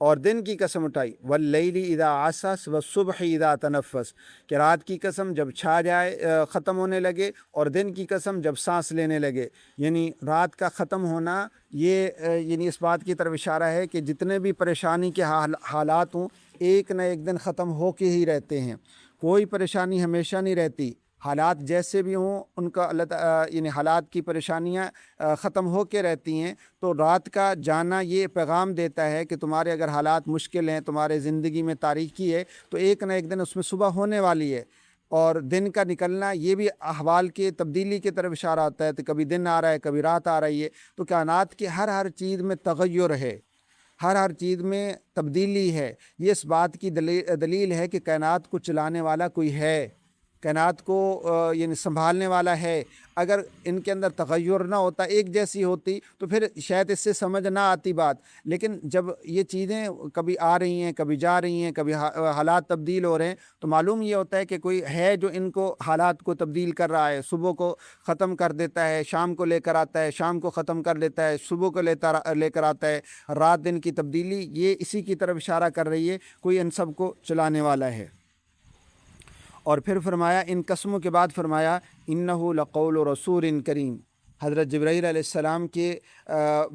اور دن کی قسم اٹھائی، واللیل اذا عسعس والصبح اذا تنفس، کہ رات کی قسم جب چھا جائے ختم ہونے لگے، اور دن کی قسم جب سانس لینے لگے۔ یعنی رات کا ختم ہونا یہ یعنی اس بات کی طرف اشارہ ہے کہ جتنے بھی پریشانی کے حالات ہوں ایک نہ ایک دن ختم ہو کے ہی رہتے ہیں، کوئی پریشانی ہمیشہ نہیں رہتی۔ حالات جیسے بھی ہوں ان کا یعنی حالات کی پریشانیاں ختم ہو کے رہتی ہیں۔ تو رات کا جانا یہ پیغام دیتا ہے کہ تمہارے اگر حالات مشکل ہیں، تمہارے زندگی میں تاریکی ہے، تو ایک نہ ایک دن اس میں صبح ہونے والی ہے۔ اور دن کا نکلنا یہ بھی احوال کی تبدیلی کی طرف اشارہ ہوتا ہے، تو کبھی دن آ رہا ہے، کبھی رات آ رہی ہے۔ تو کائنات کی ہر چیز میں تغیر ہے، ہر چیز میں تبدیلی ہے۔ یہ اس بات کی دلیل ہے کہ کائنات کو چلانے والا کوئی ہے، کائنات کو یعنی سنبھالنے والا ہے۔ اگر ان کے اندر تغیر نہ ہوتا، ایک جیسی ہوتی، تو پھر شاید اس سے سمجھ نہ آتی بات۔ لیکن جب یہ چیزیں کبھی آ رہی ہیں، کبھی جا رہی ہیں، کبھی حالات تبدیل ہو رہے ہیں، تو معلوم یہ ہوتا ہے کہ کوئی ہے جو ان کو حالات کو تبدیل کر رہا ہے۔ صبح کو ختم کر دیتا ہے، شام کو لے کر آتا ہے، شام کو ختم کر دیتا ہے، صبح کو لے کر آتا ہے۔ رات دن کی تبدیلی یہ اسی کی طرف اشارہ کر رہی ہے، کوئی ان سب کو چلانے والا ہے۔ اور پھر فرمایا، ان قسموں کے بعد فرمایا، انہ لقول رسول کریم۔ حضرت جبرائیل علیہ السلام کے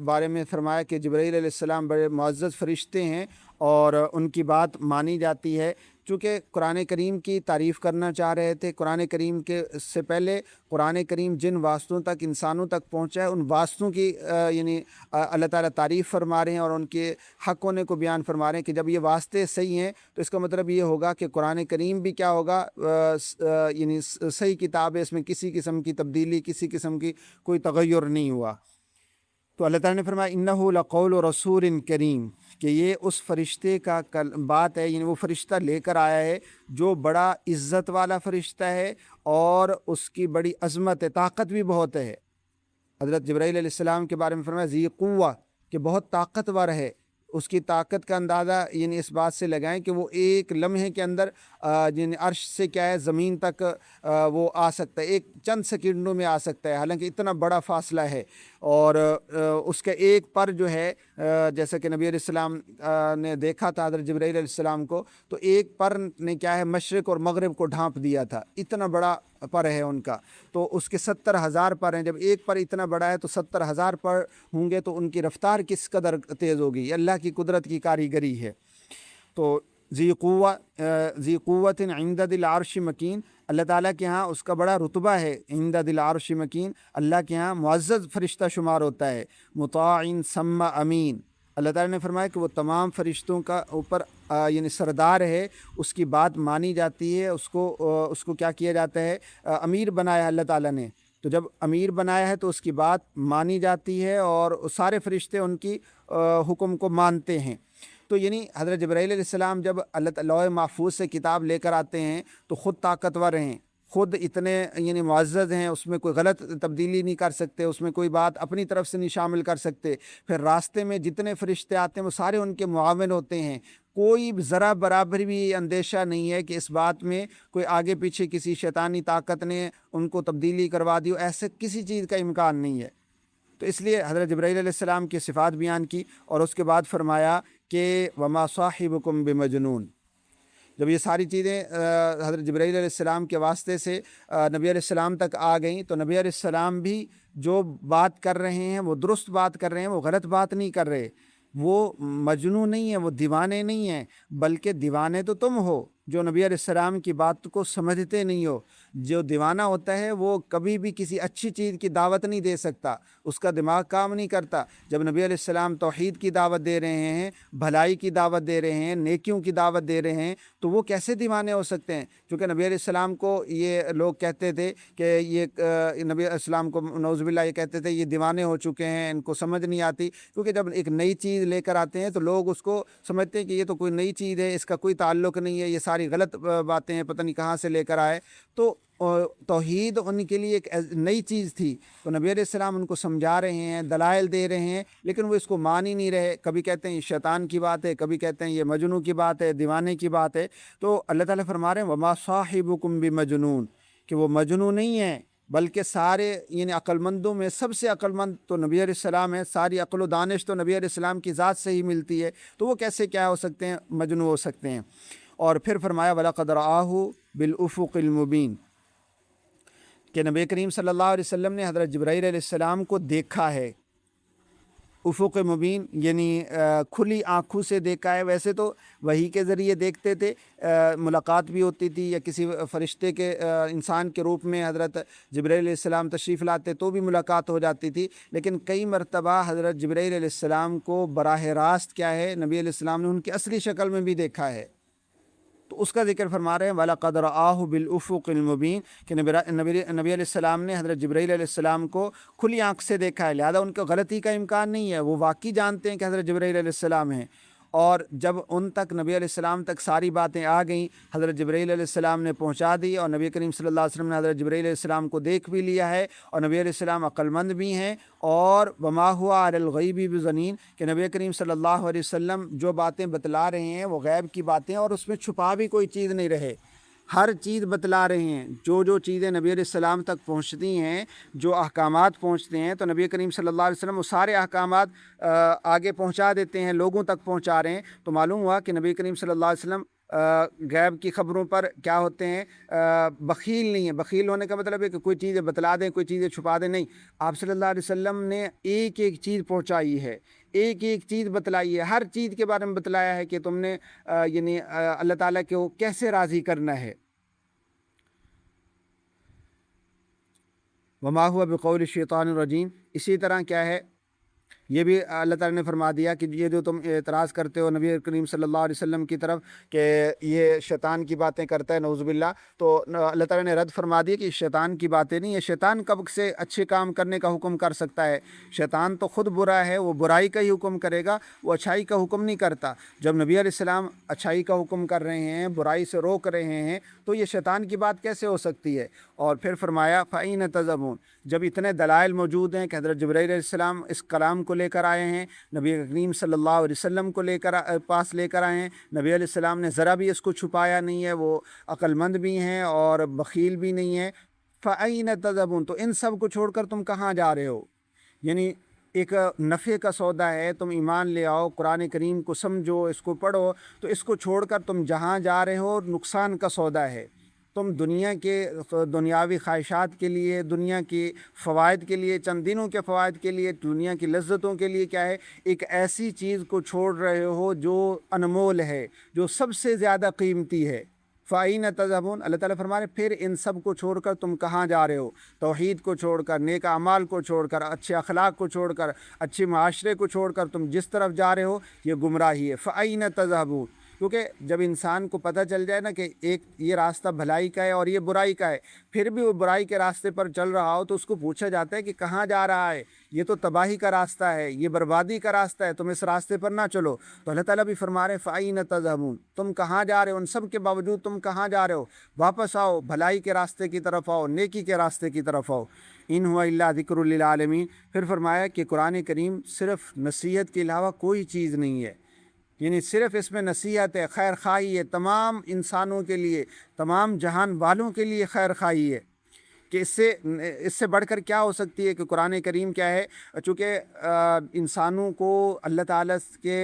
بارے میں فرمایا کہ جبرائیل علیہ السلام بڑے معزز فرشتے ہیں اور ان کی بات مانی جاتی ہے۔ چونکہ قرآن کریم کی تعریف کرنا چاہ رہے تھے، قرآن کریم کے سے پہلے قرآن کریم جن واسطوں تک انسانوں تک پہنچا ہے، ان واسطوں کی یعنی اللہ تعالیٰ تعریف فرما رہے ہیں اور ان کے حق ہونے کو بیان فرما رہے ہیں کہ جب یہ واسطے صحیح ہیں تو اس کا مطلب یہ ہوگا کہ قرآن کریم بھی کیا ہوگا، یعنی صحیح کتاب ہے، اس میں کسی قسم کی تبدیلی، کسی قسم کی کوئی تغیر نہیں ہوا۔ تو اللہ تعالیٰ نے فرمایا، انہ لقول رسول کریم، کہ یہ اس فرشتے کا بات ہے، یعنی وہ فرشتہ لے کر آیا ہے جو بڑا عزت والا فرشتہ ہے اور اس کی بڑی عظمت ہے، طاقت بھی بہت ہے۔ حضرت جبرائیل علیہ السلام کے بارے میں فرمایا ذی قوہ، کہ بہت طاقتور ہے۔ اس کی طاقت کا اندازہ یعنی اس بات سے لگائیں کہ وہ ایک لمحے کے اندر یعنی عرش سے کیا ہے زمین تک وہ آ سکتا ہے، ایک چند سیکنڈوں میں آ سکتا ہے، حالانکہ اتنا بڑا فاصلہ ہے۔ اور اس کا ایک پر جو ہے، جیسا کہ نبی علیہ السلام نے دیکھا تھا حضرت جبرائیل علیہ السلام کو، تو ایک پر نے کیا ہے مشرق اور مغرب کو ڈھانپ دیا تھا، اتنا بڑا پر ہے ان کا۔ تو اس کے 70,000 پر ہیں، جب ایک پر اتنا بڑا ہے تو 70,000 پر ہوں گے تو ان کی رفتار کس قدر تیز ہوگی، یہ اللہ کی قدرت کی کاریگری ہے۔ تو ذی قوت عند ذی العرش مکین، اللہ تعالیٰ کے ہاں اس کا بڑا رتبہ ہے، عند ذی العرش مکین، اللہ کے ہاں معزز فرشتہ شمار ہوتا ہے، مطاع ثم امین۔ اللہ تعالیٰ نے فرمایا کہ وہ تمام فرشتوں کا اوپر یعنی سردار ہے، اس کی بات مانی جاتی ہے، اس کو کیا کیا جاتا ہے، امیر بنایا ہے اللہ تعالیٰ نے۔ تو جب امیر بنایا ہے تو اس کی بات مانی جاتی ہے اور سارے فرشتے ان کی حکم کو مانتے ہیں۔ تو یعنی حضرت جبرائیل علیہ السلام جب اللہ لوح محفوظ سے کتاب لے کر آتے ہیں تو خود طاقتور ہیں، خود اتنے یعنی معزز ہیں، اس میں کوئی غلط تبدیلی نہیں کر سکتے، اس میں کوئی بات اپنی طرف سے نہیں شامل کر سکتے۔ پھر راستے میں جتنے فرشتے آتے ہیں وہ سارے ان کے معاون ہوتے ہیں، کوئی ذرا برابر بھی اندیشہ نہیں ہے کہ اس بات میں کوئی آگے پیچھے کسی شیطانی طاقت نے ان کو تبدیلی کروا دی ہو، ایسے کسی چیز کا امکان نہیں ہے۔ تو اس لیے حضرت جبرائیل علیہ السلام کی صفات بیان کی اور اس کے بعد فرمایا کہ وما صاحبکم بمجنون۔ جب یہ ساری چیزیں حضرت جبرائیل علیہ السلام کے واسطے سے نبی علیہ السلام تک آ گئیں تو نبی علیہ السلام بھی جو بات کر رہے ہیں وہ درست بات کر رہے ہیں، وہ غلط بات نہیں کر رہے، وہ مجنون نہیں ہیں، وہ دیوانے نہیں ہیں، بلکہ دیوانے تو تم ہو جو نبی علیہ السلام کی بات کو سمجھتے نہیں ہو۔ جو دیوانہ ہوتا ہے وہ کبھی بھی کسی اچھی چیز کی دعوت نہیں دے سکتا، اس کا دماغ کام نہیں کرتا۔ جب نبی علیہ السلام توحید کی دعوت دے رہے ہیں، بھلائی کی دعوت دے رہے ہیں، نیکیوں کی دعوت دے رہے ہیں، تو وہ کیسے دیوانے ہو سکتے ہیں؟ کیونکہ نبی علیہ السلام کو یہ لوگ کہتے تھے کہ یہ نبی علیہ السلام کو نعوذ باللہ یہ کہتے تھے یہ دیوانے ہو چکے ہیں، ان کو سمجھ نہیں آتی۔ کیونکہ جب ایک نئی چیز لے کر آتے ہیں تو لوگ اس کو سمجھتے ہیں کہ یہ تو کوئی نئی چیز ہے، اس کا کوئی تعلق نہیں ہے، یہ ساری غلط باتیں ہیں، پتہ نہیں کہاں سے لے کر آئے۔ تو توحید ان کے لیے ایک نئی چیز تھی، تو نبی علیہ السلام ان کو سمجھا رہے ہیں، دلائل دے رہے ہیں، لیکن وہ اس کو مان ہی نہیں رہے۔ کبھی کہتے ہیں یہ شیطان کی بات ہے، کبھی کہتے ہیں یہ مجنون کی بات ہے، دیوانے کی بات ہے۔ تو اللہ تعالیٰ فرما رہے ہیں وما صاحبکم بمجنون، کہ وہ مجنون نہیں ہیں، بلکہ سارے یعنی عقلمندوں میں سب سے عقلمند تو نبی علیہ السلام ہے، ساری عقل و دانش تو نبی علیہ السلام کی ذات سے ہی ملتی ہے، تو وہ کیسے کیا ہو سکتے ہیں، مجنون ہو سکتے ہیں۔ اور پھر فرمایا وَلَقَدْ رَآهُ بِالْأُفُقِ الْمُبِينِ کہ نبی کریم صلی اللہ علیہ وسلم نے حضرت جبرائیل علیہ السلام کو دیکھا ہے۔ افق مبین یعنی کھلی آنکھوں سے دیکھا ہے۔ ویسے تو وحی کے ذریعے دیکھتے تھے، ملاقات بھی ہوتی تھی، یا کسی فرشتے کے انسان کے روپ میں حضرت جبرائیل علیہ السلام تشریف لاتے تو بھی ملاقات ہو جاتی تھی، لیکن کئی مرتبہ حضرت جبرائیل علیہ السلام کو براہ راست کیا ہے، نبی علیہ السلام نے ان کی اصلی شکل میں بھی دیکھا ہے۔ تو اس کا ذکر فرما رہے ہیں وَلَقَدْ رَآهُ بِالْأُفُقِ الْمُبِينِ کہ نبی علیہ السلام نے حضرت جبرائیل علیہ السلام کو کھلی آنکھ سے دیکھا ہے، لہذا ان کو غلطی کا امکان نہیں ہے، وہ واقعی جانتے ہیں کہ حضرت جبرائیل علیہ السلام ہیں۔ اور جب ان تک نبی علیہ السلام تک ساری باتیں آ گئیں، حضرت جبرائیل علیہ السلام نے پہنچا دی، اور نبی کریم صلی اللہ علیہ وسلم نے حضرت جبرائیل علیہ السلام کو دیکھ بھی لیا ہے، اور نبی علیہ السلام عقلمند بھی ہیں، اور وما ہوا علی الغیب بضنین کہ نبی کریم صلی اللہ علیہ وسلم جو باتیں بتلا رہے ہیں وہ غیب کی باتیں، اور اس میں چھپا بھی کوئی چیز نہیں رہے، ہر چیز بتلا رہے ہیں۔ جو چیزیں نبی علیہ السلام تک پہنچتی ہیں، جو احکامات پہنچتے ہیں، تو نبی کریم صلی اللہ علیہ وسلم وہ سارے احکامات آگے پہنچا دیتے ہیں، لوگوں تک پہنچا رہے ہیں۔ تو معلوم ہوا کہ نبی کریم صلی اللہ علیہ وسلم غیب کی خبروں پر کیا ہوتے ہیں، بخیل نہیں ہیں۔ بخیل ہونے کا مطلب ہے کہ کوئی چیزیں بتلا دیں، کوئی چیزیں چھپا دیں، نہیں، آپ صلی اللہ علیہ وسلم نے ایک ایک چیز پہنچائی ہے، ایک ایک چیز بتلائی ہے، ہر چیز کے بارے میں بتلایا ہے کہ تم نے یعنی اللہ تعالیٰ کو کیسے راضی کرنا ہے۔ وما ہوا بقول الشیطان الرجیم، اسی طرح کیا ہے، یہ بھی اللہ تعالیٰ نے فرما دیا کہ یہ جو تم اعتراض کرتے ہو نبی کریم صلی اللہ علیہ وسلم کی طرف کہ یہ شیطان کی باتیں کرتا ہے نعوذ باللہ، تو اللہ تعالیٰ نے رد فرما دیا کہ شیطان کی باتیں نہیں ہے۔ شیطان کب سے اچھے کام کرنے کا حکم کر سکتا ہے؟ شیطان تو خود برا ہے، وہ برائی کا ہی حکم کرے گا، وہ اچھائی کا حکم نہیں کرتا۔ جب نبی علیہ السلام اچھائی کا حکم کر رہے ہیں، برائی سے روک رہے ہیں، تو یہ شیطان کی بات کیسے ہو سکتی ہے؟ اور پھر فرمایا فَأَيْنَ تَذْهَبُونَ، جب اتنے دلائل موجود ہیں کہ حضرت جبرائیل علیہ السلام اس کلام کو لے کر آئے ہیں، نبی کریم صلی اللہ علیہ وسلم کو پاس لے کر آئے ہیں، نبی علیہ السلام نے ذرا بھی اس کو چھپایا نہیں ہے، وہ عقلمند بھی ہیں اور بخیل بھی نہیں ہیں۔ فَأَيْنَ تَذْهَبُونَ، تو ان سب کو چھوڑ کر تم کہاں جا رہے ہو؟ یعنی ایک نفع کا سودا ہے، تم ایمان لے آؤ، قرآن کریم کو سمجھو، اس کو پڑھو، تو اس کو چھوڑ کر تم جہاں جا رہے ہو نقصان کا سودا ہے۔ تم دنیا کے دنیاوی خواہشات کے لیے، دنیا کے فوائد کے لیے، چند دنوں کے فوائد کے لیے، دنیا کی لذتوں کے لیے کیا ہے، ایک ایسی چیز کو چھوڑ رہے ہو جو انمول ہے، جو سب سے زیادہ قیمتی ہے۔ فَأَيْنَ تَذْهَبُونَ، اللہ تعالیٰ فرما رہے پھر ان سب کو چھوڑ کر تم کہاں جا رہے ہو؟ توحید کو چھوڑ کر، نیک اعمال کو چھوڑ کر، اچھے اخلاق کو چھوڑ کر، اچھے معاشرے کو چھوڑ کر تم جس طرف جا رہے ہو یہ گمراہی ہے۔ فَأَيْنَ تَذْهَبُونَ، کیونکہ جب انسان کو پتہ چل جائے نا کہ ایک یہ راستہ بھلائی کا ہے اور یہ برائی کا ہے، پھر بھی وہ برائی کے راستے پر چل رہا ہو تو اس کو پوچھا جاتا ہے کہ کہاں جا رہا ہے؟ یہ تو تباہی کا راستہ ہے، یہ بربادی کا راستہ ہے، تم اس راستے پر نہ چلو۔ تو اللہ تعالیٰ بھی فرما رہے ہیں فَأَيْنَ تَذْهَبُونَ، تم کہاں جا رہے ہو؟ ان سب کے باوجود تم کہاں جا رہے ہو؟ واپس آؤ، بھلائی کے راستے کی طرف آؤ، نیکی کے راستے کی طرف آؤ۔ ان ہوا الا ذکر للعالمین، پھر فرمایا کہ قرآن کریم صرف نصیحت کے علاوہ کوئی چیز نہیں ہے، یعنی صرف اس میں نصیحت ہے، خیر خواہی ہے، تمام انسانوں کے لیے، تمام جہان والوں کے لیے خیر خواہی ہے، کہ اس سے بڑھ کر کیا ہو سکتی ہے کہ قرآن کریم کیا ہے، چونکہ انسانوں کو اللہ تعالیٰ کے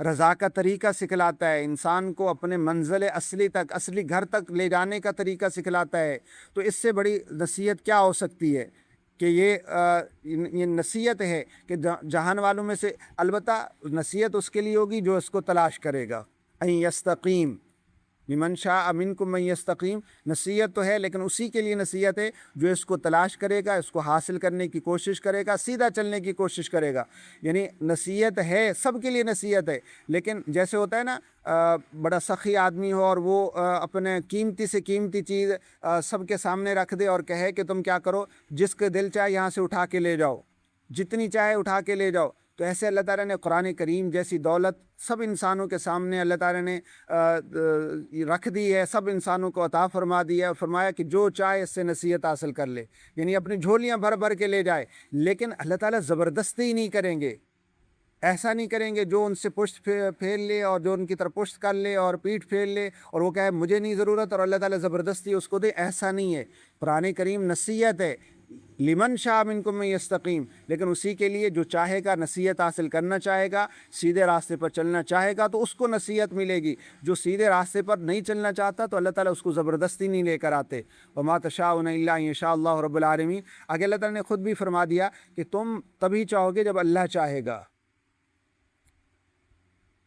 رضا کا طریقہ سکھلاتا ہے، انسان کو اپنے منزل اصلی تک، اصلی گھر تک لے جانے کا طریقہ سکھلاتا ہے، تو اس سے بڑی نصیحت کیا ہو سکتی ہے کہ یہ نصیحت ہے کہ جہان والوں میں سے، البتہ نصیحت اس کے لیے ہوگی جو اس کو تلاش کرے گا۔ ان یستقیم لمن شاء منکم من یستقیم، نصیحت تو ہے لیکن اسی کے لیے نصیحت ہے جو اس کو تلاش کرے گا، اس کو حاصل کرنے کی کوشش کرے گا، سیدھا چلنے کی کوشش کرے گا۔ یعنی نصیحت ہے، سب کے لیے نصیحت ہے، لیکن جیسے ہوتا ہے نا بڑا سخی آدمی ہو اور وہ اپنے قیمتی سے قیمتی چیز سب کے سامنے رکھ دے اور کہے کہ تم کیا کرو، جس کے دل چاہے یہاں سے اٹھا کے لے جاؤ، جتنی چاہے اٹھا کے لے جاؤ۔ تو ایسے اللہ تعالیٰ نے قرآن کریم جیسی دولت سب انسانوں کے سامنے اللہ تعالیٰ نے رکھ دی ہے، سب انسانوں کو عطا فرما دی ہے، اور فرمایا کہ جو چاہے اس سے نصیحت حاصل کر لے، یعنی اپنی جھولیاں بھر بھر کے لے جائے، لیکن اللہ تعالیٰ زبردستی نہیں کریں گے۔ ایسا نہیں کریں گے جو ان سے پشت پھیر لے اور جو ان کی طرف پشت کر لے اور پیٹھ پھیر لے اور وہ کہے مجھے نہیں ضرورت اور اللہ تعالیٰ زبردستی اس کو دے. ایسا نہیں ہے. قرآن کریم نصیحت ہے لمن شاء منکم ان یستقیم، لیکن اسی کے لیے جو چاہے گا، نصیحت حاصل کرنا چاہے گا، سیدھے راستے پر چلنا چاہے گا تو اس کو نصیحت ملے گی. جو سیدھے راستے پر نہیں چلنا چاہتا تو اللہ تعالیٰ اس کو زبردستی نہیں لے کر آتے. وما تشاءون الا ان یشاء اللہ رب العالمین. آگے اللہ تعالیٰ نے خود بھی فرما دیا کہ تم تبھی چاہو گے جب اللہ چاہے گا.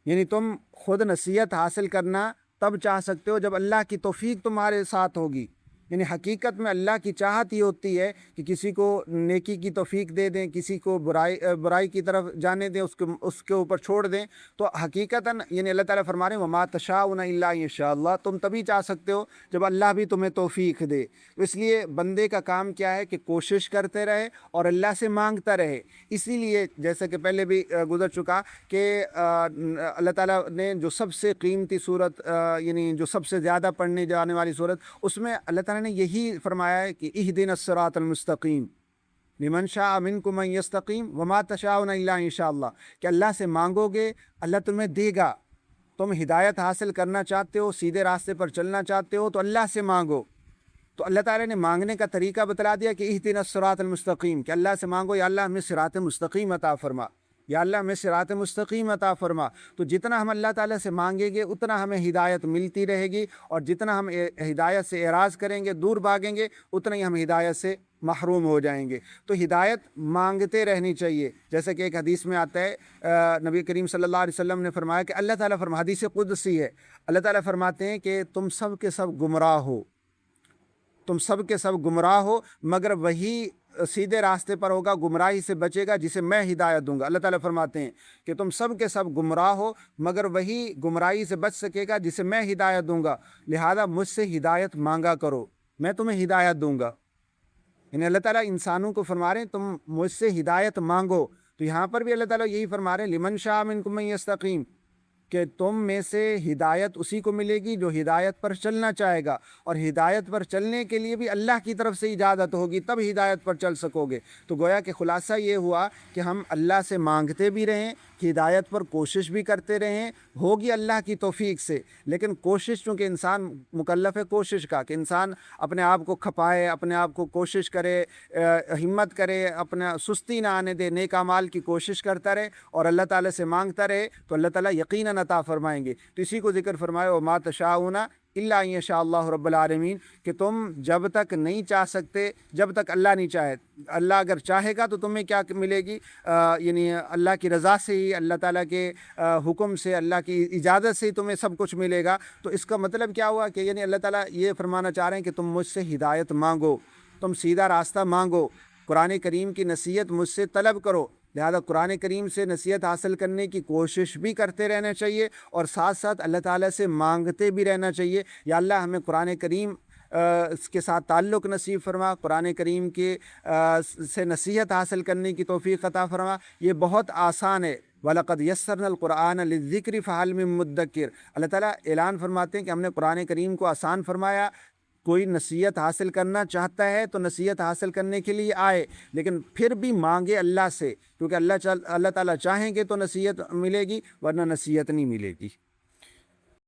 یعنی تم خود نصیحت حاصل کرنا تب چاہ سکتے ہو جب اللہ کی توفیق تمہارے ساتھ ہوگی. یعنی حقیقت میں اللہ کی چاہت یہ ہوتی ہے کہ کسی کو نیکی کی توفیق دے دیں، کسی کو برائی کی طرف جانے دیں، اس کے اوپر چھوڑ دیں. تو حقیقتاً یعنی اللہ تعالیٰ فرما رہے ہیں وما تشاءون الا ان یشاء اللہ، تم تبھی چاہ سکتے ہو جب اللہ بھی تمہیں توفیق دے. اس لیے بندے کا کام کیا ہے کہ کوشش کرتے رہے اور اللہ سے مانگتا رہے. اسی لیے جیسے کہ پہلے بھی گزر چکا کہ اللہ تعالیٰ نے جو سب سے قیمتی صورت یعنی جو سب سے زیادہ پڑھنے جانے والی صورت، اس میں اللہ تعالیٰ نے یہی فرمایا ہے کہ اہدنا الصراط المستقیم لمن شاء منکم ان یستقیم وما تشاءون الا ان شاء اللہ، کہ اللہ سے مانگو گے اللہ تمہیں دے گا. تم ہدایت حاصل کرنا چاہتے ہو، سیدھے راستے پر چلنا چاہتے ہو تو اللہ سے مانگو. تو اللہ تعالیٰ نے مانگنے کا طریقہ بتلا دیا کہ اہدنا الصراط المستقیم، کہ اللہ سے مانگو یا اللہ ہمیں صراط مستقیم عطا فرما، یا اللہ ہمیں صراط مستقیم عطا فرما. تو جتنا ہم اللہ تعالیٰ سے مانگیں گے اتنا ہمیں ہدایت ملتی رہے گی، اور جتنا ہم ہدایت سے اعراض کریں گے، دور بھاگیں گے، اتنا ہی ہم ہدایت سے محروم ہو جائیں گے. تو ہدایت مانگتے رہنی چاہیے. جیسے کہ ایک حدیث میں آتا ہے نبی کریم صلی اللہ علیہ وسلم نے فرمایا کہ اللہ تعالیٰ حدیث قدسی ہے، اللہ تعالیٰ فرماتے ہیں کہ تم سب کے سب گمراہ ہو، تم سب کے سب گمراہ ہو، مگر وہی سیدھے راستے پر ہوگا، گمراہی سے بچے گا جسے میں ہدایت دوں گا. اللہ تعالیٰ فرماتے ہیں کہ تم سب کے سب گمراہ ہو مگر وہی گمراہی سے بچ سکے گا جسے میں ہدایت دوں گا. لہذا مجھ سے ہدایت مانگا کرو، میں تمہیں ہدایت دوں گا. یعنی اللہ تعالیٰ انسانوں کو فرما رہے ہیں تم مجھ سے ہدایت مانگو. تو یہاں پر بھی اللہ تعالیٰ یہی فرما رہے ہیں لمن شاء منکم ان یستقیم، کہ تم میں سے ہدایت اسی کو ملے گی جو ہدایت پر چلنا چاہے گا، اور ہدایت پر چلنے کے لیے بھی اللہ کی طرف سے اجازت ہوگی تب ہدایت پر چل سکو گے. تو گویا کہ خلاصہ یہ ہوا کہ ہم اللہ سے مانگتے بھی رہیں، کہ ہدایت پر کوشش بھی کرتے رہیں، ہوگی اللہ کی توفیق سے. لیکن کوشش چونکہ انسان مکلف ہے کوشش کا، کہ انسان اپنے آپ کو کھپائے، اپنے آپ کو کوشش کرے، ہمت کرے، اپنا سستی نہ آنے دے، نیک اعمال کی کوشش کرتا رہے اور اللہ تعالیٰ سے مانگتا رہے تو اللہ تعالیٰ یقیناً عطا فرمائیں گے. تو اسی کو ذکر فرمائے وما تشاءون الا ان یشاء اللہ رب العالمین، کہ تم جب تک نہیں چاہ سکتے جب تک اللہ نہیں چاہے. اللہ اگر چاہے گا تو تمہیں کیا ملے گی؟ یعنی اللہ کی رضا سے ہی، اللہ تعالیٰ کے حکم سے، اللہ کی اجازت سے ہی تمہیں سب کچھ ملے گا. تو اس کا مطلب کیا ہوا کہ یعنی اللہ تعالیٰ یہ فرمانا چاہ رہے ہیں کہ تم مجھ سے ہدایت مانگو، تم سیدھا راستہ مانگو، قرآن کریم کی نصیحت مجھ سے طلب کرو. لہذا قرآن کریم سے نصیحت حاصل کرنے کی کوشش بھی کرتے رہنا چاہیے، اور ساتھ ساتھ اللہ تعالیٰ سے مانگتے بھی رہنا چاہیے یا اللہ ہمیں قرآن کریم اس کے ساتھ تعلق نصیب فرما، قرآن کریم کے سے نصیحت حاصل کرنے کی توفیق عطا فرما. یہ بہت آسان ہے. وَلَقَدْ يَسَّرْنَا الْقُرْآنَ لِلذِّكْرِ فَهَلْ مِن مُدَّكِّرٍ. اللہ تعالیٰ اعلان فرماتے ہیں کہ ہم نے قرآن کریم کو آسان فرمایا. کوئی نصیحت حاصل کرنا چاہتا ہے تو نصیحت حاصل کرنے کے لیے آئے، لیکن پھر بھی مانگے اللہ سے، کیونکہ اللہ تعالیٰ چاہیں گے تو نصیحت ملے گی ورنہ نصیحت نہیں ملے گی.